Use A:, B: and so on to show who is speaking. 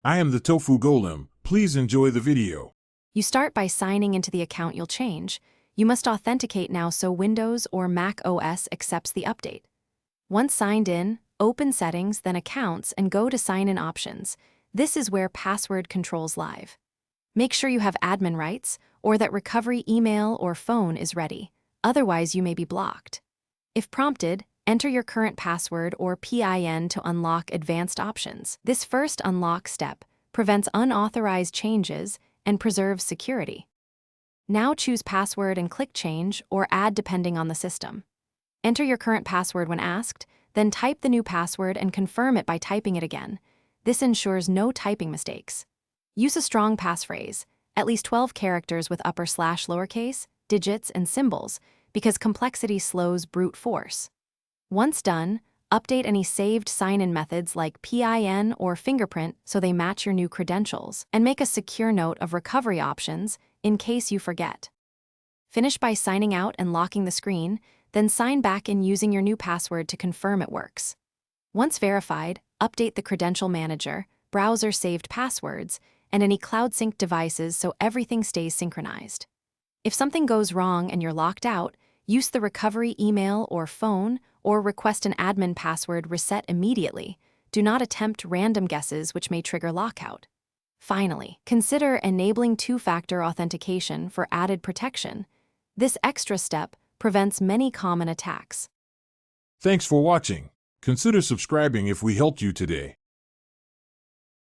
A: I am the Tofu Golem. Please enjoy the video.
B: You start by signing into the account you'll change. You must authenticate now so Windows or Mac OS accepts the update. Once signed in, open Settings, then Accounts, and go to Sign In Options. This is where password controls live. Make sure you have admin rights or that recovery email or phone is ready. Otherwise, you may be blocked. If prompted, enter your current password or PIN to unlock advanced options. This first unlock step prevents unauthorized changes and preserves security. Now choose Password and click Change or Add depending on the system. Enter your current password when asked, then type the new password and confirm it by typing it again. This ensures no typing mistakes. Use a strong passphrase, at least 12 characters with upper/lowercase, digits, and symbols, because complexity slows brute force. Once done, update any saved sign-in methods like PIN or fingerprint so they match your new credentials, and make a secure note of recovery options in case you forget. Finish by signing out and locking the screen, then sign back in using your new password to confirm it works. Once verified, update the credential manager, browser saved passwords, and any cloud sync devices so everything stays synchronized. If something goes wrong and you're locked out, use the recovery email or phone or request an admin password reset immediately. Do not attempt random guesses which may trigger lockout. Finally, consider enabling two-factor authentication for added protection. This extra step prevents many common attacks.
A: Thanks for watching. Consider subscribing if we helped you today.